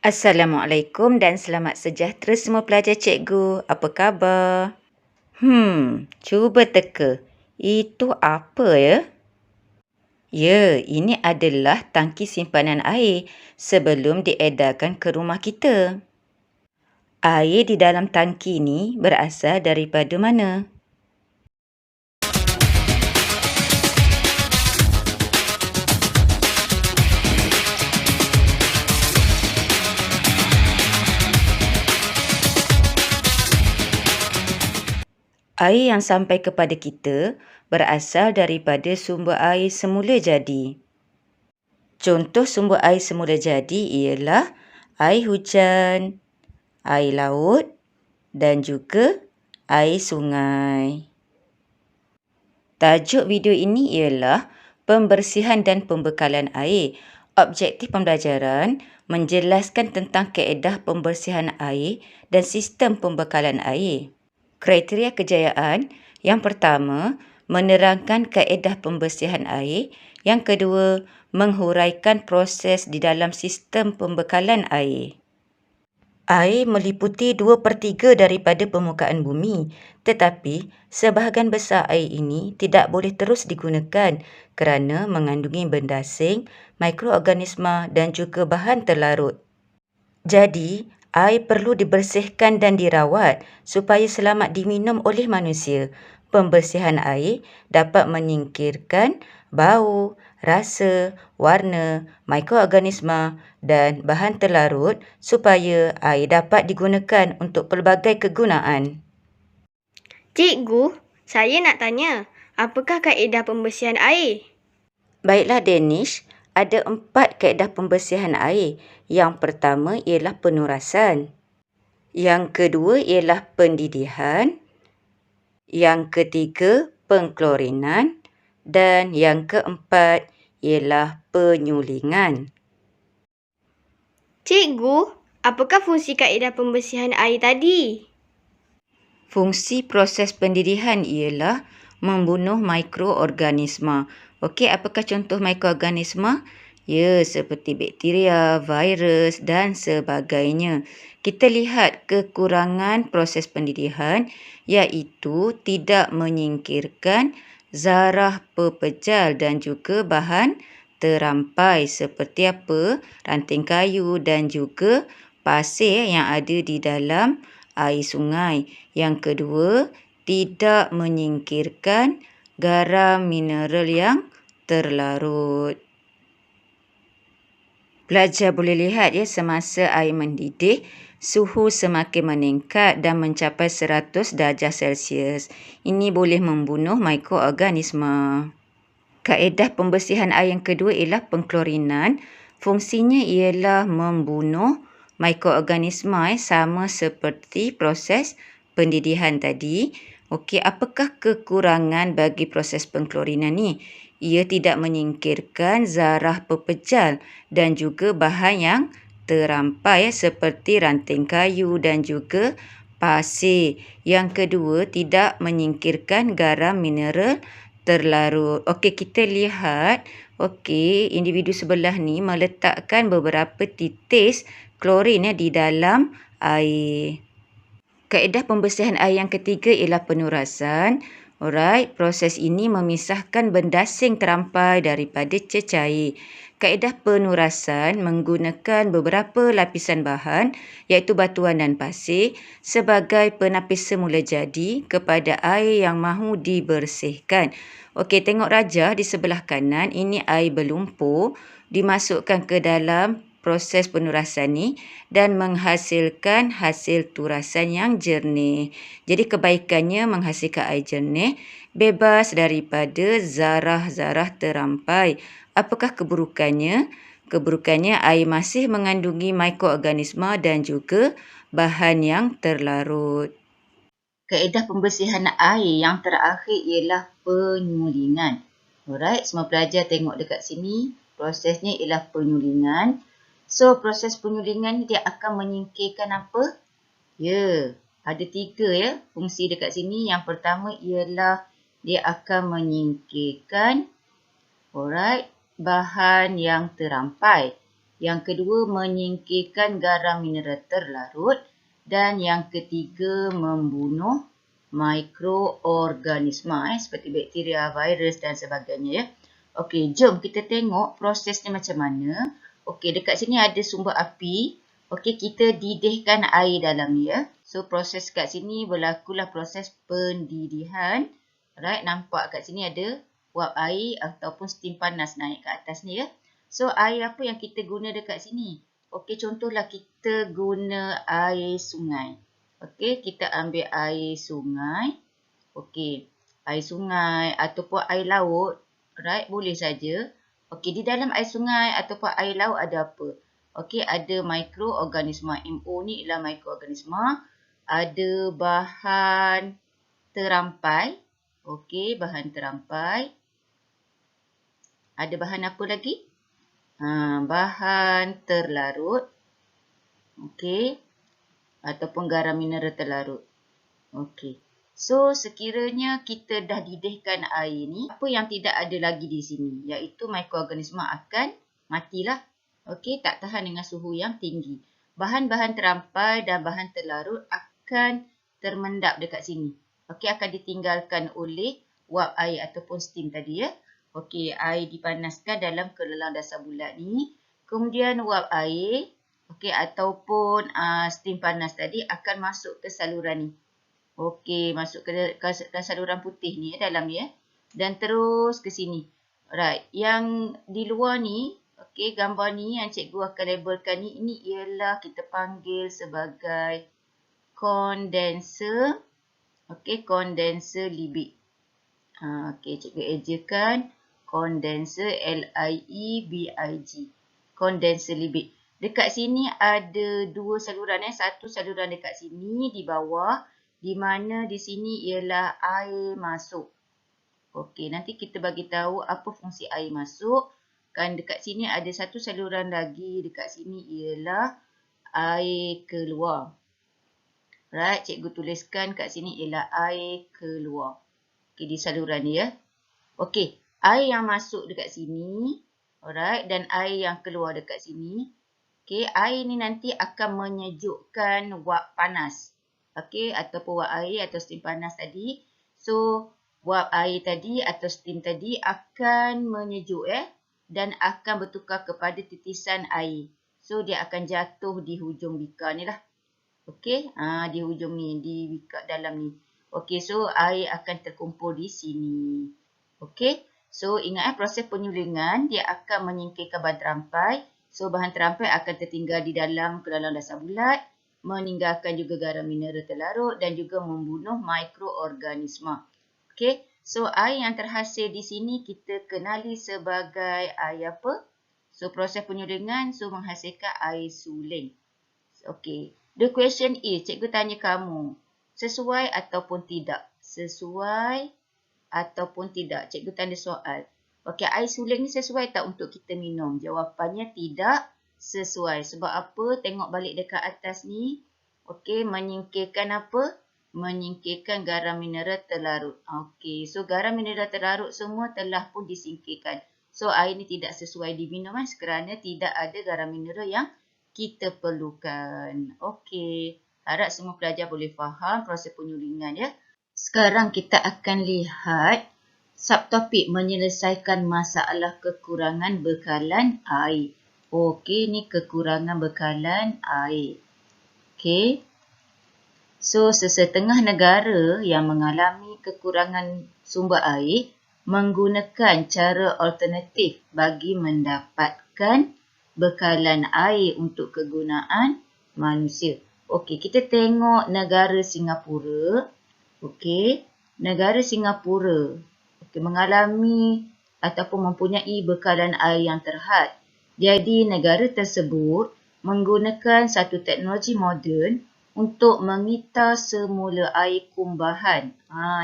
Assalamualaikum dan selamat sejahtera semua pelajar cikgu. Apa khabar? Cuba teka. Itu apa ya? Ya, ini adalah tangki simpanan air sebelum diedarkan ke rumah kita. Air di dalam tangki ini berasal daripada mana? Air yang sampai kepada kita berasal daripada sumber air semula jadi. Contoh sumber air semula jadi ialah air hujan, air laut dan juga air sungai. Tajuk video ini ialah pembersihan dan pembekalan air. Objektif pembelajaran menjelaskan tentang kaedah pembersihan air dan sistem pembekalan air. Kriteria kejayaan yang pertama, menerangkan kaedah pembersihan air. Yang kedua, menghuraikan proses di dalam sistem pembekalan air. Air meliputi 2/3 daripada permukaan bumi, tetapi sebahagian besar air ini tidak boleh terus digunakan kerana mengandungi benda asing, mikroorganisma dan juga bahan terlarut. Jadi, air perlu dibersihkan dan dirawat supaya selamat diminum oleh manusia. Pembersihan air dapat menyingkirkan bau, rasa, warna, mikroorganisma dan bahan terlarut supaya air dapat digunakan untuk pelbagai kegunaan. Cikgu, saya nak tanya, apakah kaedah pembersihan air? Baiklah Danish, ada 4 kaedah pembersihan air. Yang pertama ialah penurasan. Yang kedua ialah pendidihan. Yang ketiga, pengklorinan. Dan yang keempat ialah penyulingan. Cikgu, apakah fungsi kaedah pembersihan air tadi? Fungsi proses pendidihan ialah membunuh mikroorganisma. Okey, apakah contoh mikroorganisma? Ya, seperti bakteria, virus dan sebagainya. Kita lihat kekurangan proses pendidihan iaitu tidak menyingkirkan zarah pepejal dan juga bahan terampai seperti apa? Ranting kayu dan juga pasir yang ada di dalam air sungai. Yang kedua, tidak menyingkirkan garam mineral yang terlarut. Pelajar boleh lihat ya, semasa air mendidih, suhu semakin meningkat dan mencapai 100 darjah Celsius. Ini boleh membunuh mikroorganisma. Kaedah pembersihan air yang kedua ialah pengklorinan. Fungsinya ialah membunuh mikroorganisma sama seperti proses pendidihan tadi. Okey, apakah kekurangan bagi proses pengklorinan ni? Ia tidak menyingkirkan zarah pepejal dan juga bahan yang terampai seperti ranting kayu dan juga pasir. Yang kedua, tidak menyingkirkan garam mineral terlarut. Okey, kita lihat. Okey, individu sebelah ni meletakkan beberapa titis klorin di dalam air. Kaedah pembersihan air yang ketiga ialah penurasan. Alright, proses ini memisahkan benda asing terampai daripada cecair. Kaedah penurasan menggunakan beberapa lapisan bahan iaitu batuan dan pasir sebagai penapis semula jadi kepada air yang mahu dibersihkan. Okey, tengok rajah di sebelah kanan, ini air berlumpur dimasukkan ke dalam proses penurasan ni dan menghasilkan hasil turasan yang jernih. Jadi kebaikannya menghasilkan air jernih, bebas daripada zarah-zarah terampai. Apakah keburukannya? Keburukannya air masih mengandungi mikroorganisma dan juga bahan yang terlarut. Kaedah pembersihan air yang terakhir ialah penyulingan. Alright, semua pelajar tengok dekat sini. Prosesnya ialah penyulingan. So, proses penyulingan ni dia akan menyingkirkan apa? Ya, ada 3 ya fungsi dekat sini. Yang pertama ialah dia akan menyingkirkan bahan yang terampai. Yang kedua, menyingkirkan garam mineral terlarut. Dan yang ketiga, membunuh mikroorganisma seperti bakteria, virus dan sebagainya ya. Okey, jom kita tengok prosesnya macam mana. Okey, dekat sini ada sumber api. Okey, kita didihkan air dalam ni ya. So proses kat sini berlakulah proses pendidihan. Right, nampak kat sini ada wap air ataupun steam panas naik ke atas ni ya. So air apa yang kita guna dekat sini? Okey, contohlah kita guna air sungai. Okey, kita ambil air sungai. Okey, air sungai ataupun air laut. Right, boleh saja. Okey, di dalam air sungai ataupun air laut ada apa? Okey, ada mikroorganisma. MO ni ialah mikroorganisma. Ada bahan terampai. Okey, bahan terampai. Ada bahan apa lagi? Bahan terlarut. Okey. Ataupun garam mineral terlarut. Okey. So, sekiranya kita dah didihkan air ni, apa yang tidak ada lagi di sini? Iaitu mikroorganisma akan matilah. Okey, tak tahan dengan suhu yang tinggi. Bahan-bahan terampai dan bahan terlarut akan termendap dekat sini. Okey, akan ditinggalkan oleh wap air ataupun steam tadi ya. Okey, air dipanaskan dalam kelelawar dasar bulat ni. Kemudian wap air, okey, ataupun steam panas tadi akan masuk ke saluran ni. Okey, masuk ke saluran putih ni dalam ni ya. Dan terus ke sini. Right, yang di luar ni, okey, gambar ni yang cikgu akan labelkan ni, ini ialah kita panggil sebagai kondenser. Okey, kondenser libid. Okey, cikgu ejakan kondenser LIEBIG. Kondenser libid. Dekat sini ada dua saluran Satu saluran dekat sini di bawah, di mana di sini ialah air masuk. Okey, nanti kita bagi tahu apa fungsi air masuk. Kan dekat sini ada satu saluran lagi, dekat sini ialah air keluar. Right, cikgu tuliskan kat sini ialah air keluar. Okey, di saluran ni ya. Okey, air yang masuk dekat sini, alright, dan air yang keluar dekat sini. Okey, air ni nanti akan menyejukkan wap panas. Okey, ataupun wap air atau steam panas tadi. So, wap air tadi atau steam tadi akan menyejuk dan akan bertukar kepada titisan air. So, dia akan jatuh di hujung bikar ni lah. Okey, di hujung ni, di bikar dalam ni. Okey, so air akan terkumpul di sini. Okey, so ingat proses penyulingan dia akan menyingkirkan bahan terampai. So, bahan terampai akan tertinggal di dalam kelelawar dasar bulat, meninggalkan juga garam mineral terlarut dan juga membunuh mikroorganisma. Okey, so air yang terhasil di sini kita kenali sebagai air apa? So, proses penyulingan so menghasilkan air suling. Okey, the question is, cikgu tanya kamu, sesuai ataupun tidak? Sesuai ataupun tidak? Cikgu tanya soal. Okey, air suling ni sesuai tak untuk kita minum? Jawapannya tidak sesuai. Sebab apa? Tengok balik dekat atas ni. Okey, menyingkirkan apa? Menyingkirkan garam mineral terlarut. Okey, so garam mineral terlarut semua telah pun disingkirkan. So, air ni tidak sesuai diminum kerana tidak ada garam mineral yang kita perlukan. Okey, harap semua pelajar boleh faham proses penyulingan ya. Sekarang kita akan lihat subtopik menyelesaikan masalah kekurangan bekalan air. Okey, ni kekurangan bekalan air. Okey. So, sesetengah negara yang mengalami kekurangan sumber air menggunakan cara alternatif bagi mendapatkan bekalan air untuk kegunaan manusia. Okey, kita tengok negara Singapura. Okey, negara Singapura mengalami ataupun mempunyai bekalan air yang terhad. Jadi, negara tersebut menggunakan satu teknologi moden untuk mengitar semula air kumbahan.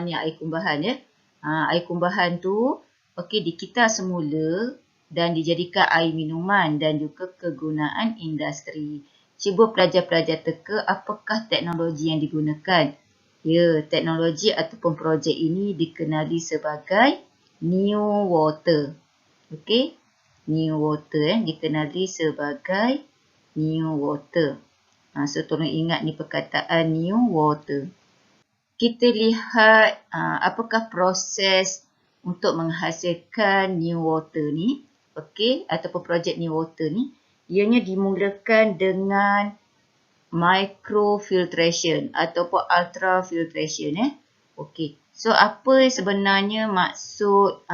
Ni air kumbahan ya. Air kumbahan tu okey dikitar semula dan dijadikan air minuman dan juga kegunaan industri. Cuba pelajar-pelajar teka apakah teknologi yang digunakan. Ya, teknologi ataupun projek ini dikenali sebagai New Water. Okey, new water, dikenali sebagai new water. So tolong ingat ni perkataan new water. Kita lihat apakah proses untuk menghasilkan new water ni, okey, ataupun projek new water ni. Ianya dimulakan dengan microfiltration ataupun ultrafiltration. Okey. So apa sebenarnya maksud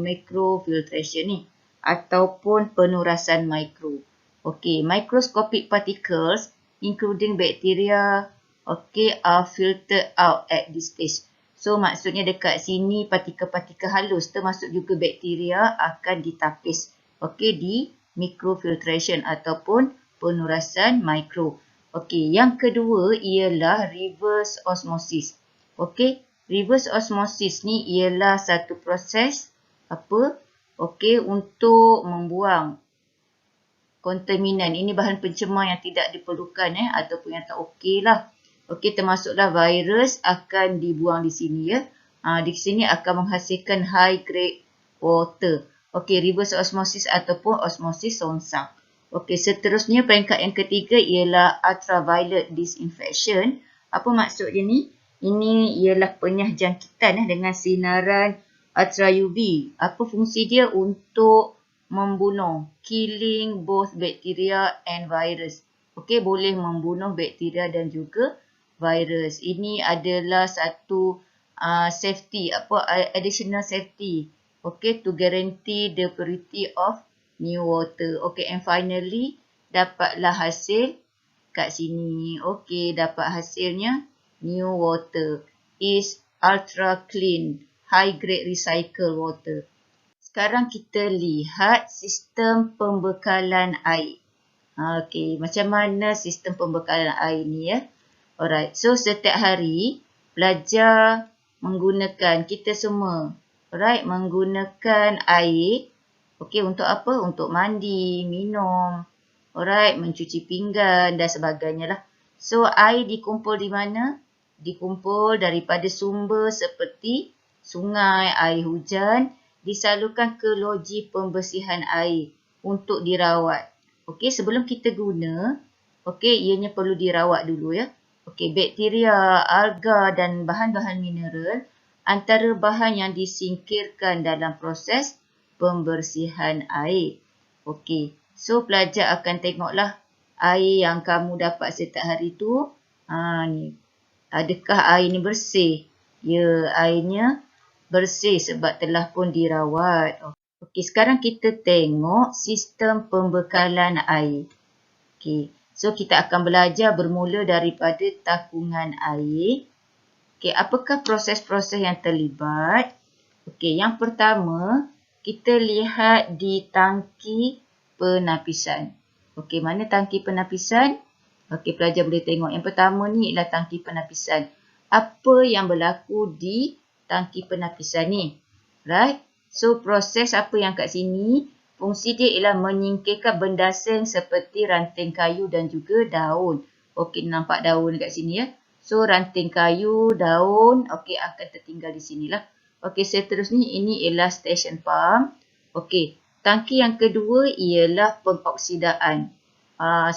microfiltration ni ataupun penurasan mikro? Okey, microscopic particles including bacteria are filtered out at this stage. So maksudnya dekat sini partikel-partikel halus termasuk juga bakteria akan ditapis di microfiltration ataupun penurasan mikro. Okey, yang kedua ialah reverse osmosis. Okey, reverse osmosis ni ialah satu proses untuk membuang kontaminan. Ini bahan pencemar yang tidak diperlukan ataupun yang tak okey lah. Okey, termasuklah virus akan dibuang di sini di sini akan menghasilkan high grade water. Okey, reverse osmosis ataupun osmosis songsang. Okey, seterusnya peringkat yang ketiga ialah ultraviolet disinfection. Apa maksud dia ni? Ini ialah penyahjangkitan dengan sinaran ultra UV. Apa fungsi dia? Untuk membunuh, killing both bacteria and virus. Okey, boleh membunuh bakteria dan juga virus. Ini adalah satu safety, additional safety. Okey, to guarantee the purity of new water. Okey, and finally dapatlah hasil kat sini. Okey, dapat hasilnya new water is ultra clean, high grade recycled water. Sekarang kita lihat sistem pembekalan air. Okey, macam mana sistem pembekalan air ni Alright, so setiap hari pelajar menggunakan, kita semua menggunakan air. Okey, untuk apa? Untuk mandi, minum, mencuci pinggan dan sebagainya lah. So air dikumpul di mana? Dikumpul daripada sumber seperti sungai, air hujan, disalurkan ke loji pembersihan air untuk dirawat. Okey, sebelum kita guna, ianya perlu dirawat dulu Okey, bakteria, alga dan bahan-bahan mineral antara bahan yang disingkirkan dalam proses pembersihan air. Okey, so pelajar akan tengoklah air yang kamu dapat setiap hari tu. Ni. Adakah air ni bersih? Ya, airnya bersih sebab telah pun dirawat. Okey, sekarang kita tengok sistem pembekalan air. Okey, so kita akan belajar bermula daripada takungan air. Okey, apakah proses-proses yang terlibat? Okey, yang pertama, kita lihat di tangki penapisan. Okey, mana tangki penapisan? Okey, pelajar boleh tengok. Yang pertama ni ialah tangki penapisan. Apa yang berlaku di tangki penapisan ni? Right? So, proses apa yang kat sini? Fungsi dia ialah menyingkirkan benda asing seperti ranting kayu dan juga daun. Okey, nampak daun kat sini So, ranting kayu, daun, akan tertinggal di sinilah. Okey, seterusnya ini ialah station pump. Okey, tangki yang kedua ialah pengoksidaan.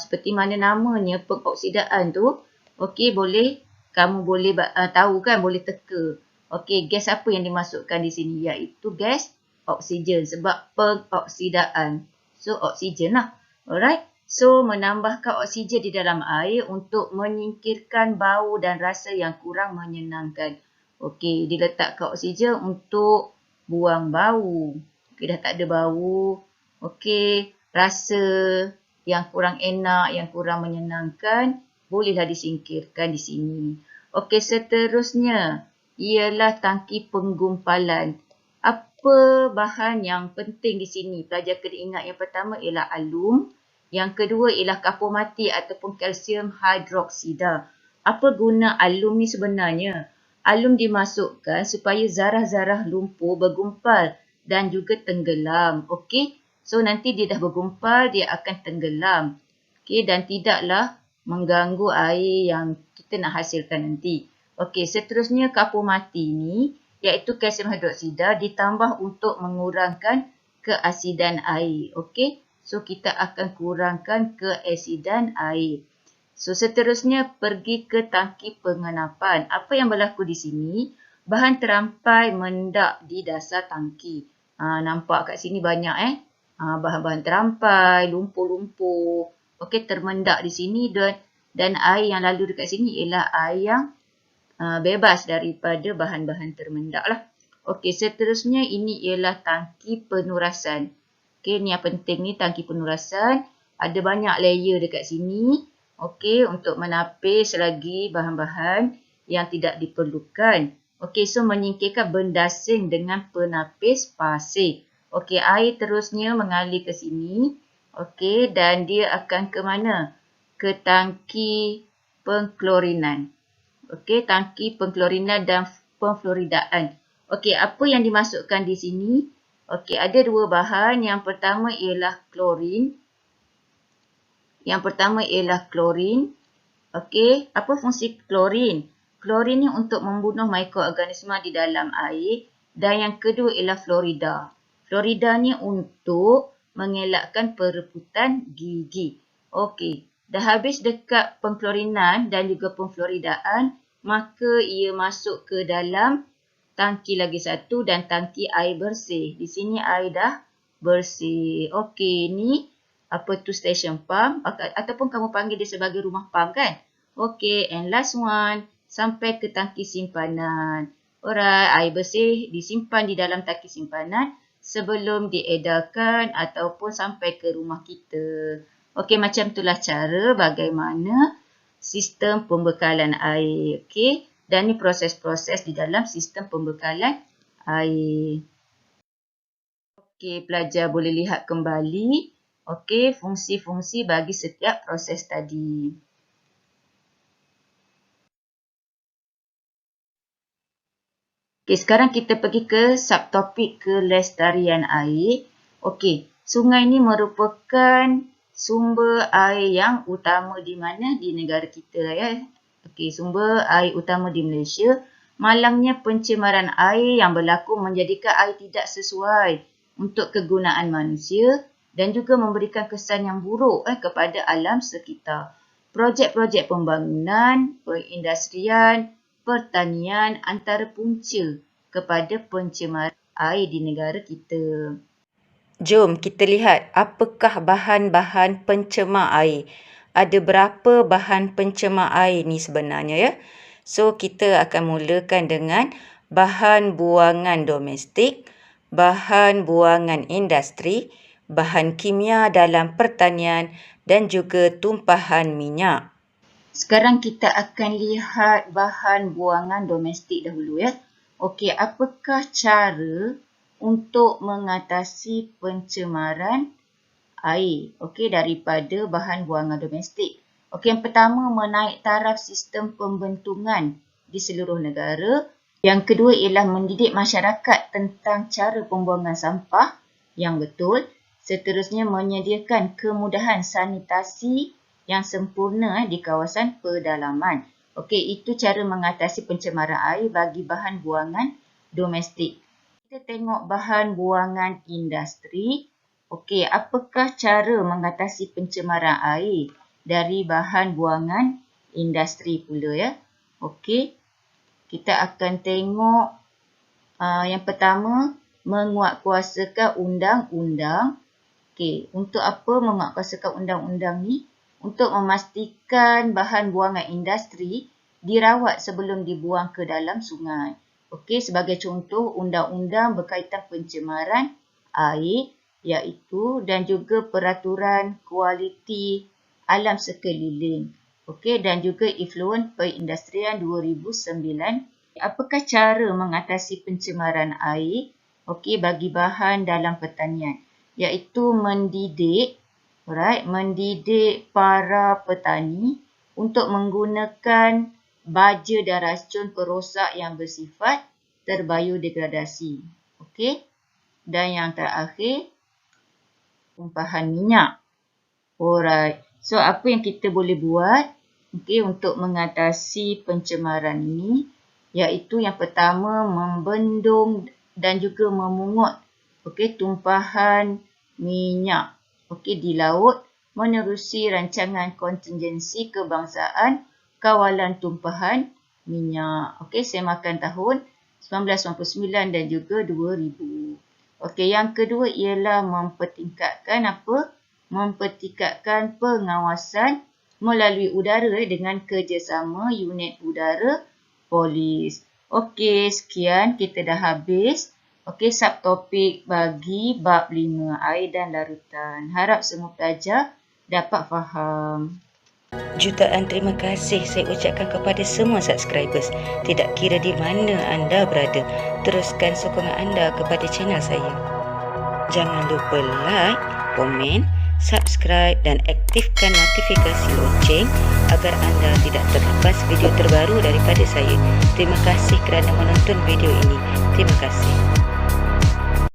Seperti mana namanya pengoksidaan tu. Okey, kamu boleh tahu kan, boleh teka. Okey, gas apa yang dimasukkan di sini? Iaitu gas oksigen sebab pengoksidaan. So, oksigen lah. Alright. So, menambahkan oksigen di dalam air untuk menyingkirkan bau dan rasa yang kurang menyenangkan. Okey, diletakkan oksigen untuk buang bau. Okey, dah tak ada bau. Okey, rasa yang kurang enak, yang kurang menyenangkan, bolehlah disingkirkan di sini. Okey, seterusnya ialah tangki penggumpalan. Apa bahan yang penting di sini? Pelajar kena ingat yang pertama ialah alum. Yang kedua ialah kapur mati ataupun kalsium hidroksida. Apa guna alum ni sebenarnya? Alum dimasukkan supaya zarah-zarah lumpur bergumpal dan juga tenggelam. Okey? So nanti dia dah bergumpal, dia akan tenggelam. Okey, dan tidaklah mengganggu air yang kita nak hasilkan nanti. Okey, seterusnya kapur mati ni iaitu kalsium hidroksida ditambah untuk mengurangkan keasidan air. Okey. So kita akan kurangkan keasidan air. So seterusnya pergi ke tangki pengenapan. Apa yang berlaku di sini? Bahan terampai mendak di dasar tangki. Nampak kat sini banyak bahan-bahan terampai, lumpur-lumpur. Okey, termendak di sini dan air yang lalu dekat sini ialah air yang bebas daripada bahan-bahan termendak lah. Okey, seterusnya ini ialah tangki penurasan. Okey, ni yang penting ni tangki penurasan. Ada banyak layer dekat sini. Okey, untuk menapis lagi bahan-bahan yang tidak diperlukan. Okey, so menyingkirkan bendasing dengan penapis pasir. Okey, air terusnya mengalir ke sini. Okey, dan dia akan ke mana? Ke tangki pengklorinan. Okey, tangki pengklorinan dan pemfluoridaan. Okey, apa yang dimasukkan di sini? Okey, ada dua bahan. Yang pertama ialah klorin. Okey, apa fungsi klorin? Klorin ni untuk membunuh mikroorganisma di dalam air. Dan yang kedua ialah fluorida. Fluorida ni untuk mengelakkan perebutan gigi. Okey, dah habis dekat pengklorinan dan juga pemfluoridaan, maka ia masuk ke dalam tangki lagi satu dan tangki air bersih. Di sini air dah bersih. Okey, ni apa tu station pump ataupun kamu panggil dia sebagai rumah pump kan? Okey, and last one sampai ke tangki simpanan. Alright, air bersih disimpan di dalam tangki simpanan sebelum diedarkan ataupun sampai ke rumah kita. Okey, macam itulah cara bagaimana sistem pembekalan air. Okey. Dan ni proses-proses di dalam sistem pembekalan air. Okey, pelajar boleh lihat kembali. Okey, fungsi-fungsi bagi setiap proses tadi. Okey, sekarang kita pergi ke subtopik kelestarian air. Okey, sungai ni merupakan sumber air yang utama di mana? Di negara kita lah ya. Okey, sumber air utama di Malaysia. Malangnya pencemaran air yang berlaku menjadikan air tidak sesuai untuk kegunaan manusia dan juga memberikan kesan yang buruk kepada alam sekitar. Projek-projek pembangunan, perindustrian, pertanian antara punca kepada pencemaran air di negara kita. Jom kita lihat apakah bahan-bahan pencemar air. Ada berapa bahan pencemar air ni sebenarnya ya. So kita akan mulakan dengan bahan buangan domestik, bahan buangan industri, bahan kimia dalam pertanian dan juga tumpahan minyak. Sekarang kita akan lihat bahan buangan domestik dahulu ya. Okey, apakah cara untuk mengatasi pencemaran air daripada bahan buangan domestik? Okey, yang pertama menaik taraf sistem pembentungan di seluruh negara. Yang kedua ialah mendidik masyarakat tentang cara pembuangan sampah yang betul. Seterusnya menyediakan kemudahan sanitasi yang sempurna di kawasan pedalaman. Okey, itu cara mengatasi pencemaran air bagi bahan buangan domestik. Kita tengok bahan buangan industri. Okey, apakah cara mengatasi pencemaran air dari bahan buangan industri pula ya? Okey, kita akan tengok yang pertama menguatkuasakan undang-undang. Okey, untuk apa menguatkuasakan undang-undang ni? Untuk memastikan bahan buangan industri dirawat sebelum dibuang ke dalam sungai. Okey, sebagai contoh undang-undang berkaitan pencemaran air iaitu dan juga peraturan kualiti alam sekeliling. Okey, dan juga Effluent Perindustrian 2009. Apakah cara mengatasi pencemaran air? Okey, bagi bahan dalam pertanian iaitu mendidik para petani untuk menggunakan baja dan racun perosak yang bersifat terbiodegradasi. Okey. Dan yang terakhir, tumpahan minyak. Alright. So, apa yang kita boleh buat untuk mengatasi pencemaran ini? Iaitu yang pertama, membendung dan juga memungut okey, tumpahan minyak, okey, di laut menerusi rancangan kontingensi kebangsaan kawalan tumpahan minyak. Okey, semakan tahun 1999 dan juga 2000. Okey, yang kedua ialah mempertingkatkan apa? Mempertingkatkan pengawasan melalui udara dengan kerjasama unit udara polis. Okey, sekian kita dah habis. Okey, subtopik bagi bab 5, air dan larutan. Harap semua pelajar dapat faham. Jutaan terima kasih saya ucapkan kepada semua subscribers. Tidak kira di mana anda berada, teruskan sokongan anda kepada channel saya. Jangan lupa like, komen, subscribe dan aktifkan notifikasi loceng agar anda tidak terlepas video terbaru daripada saya. Terima kasih kerana menonton video ini. Terima kasih.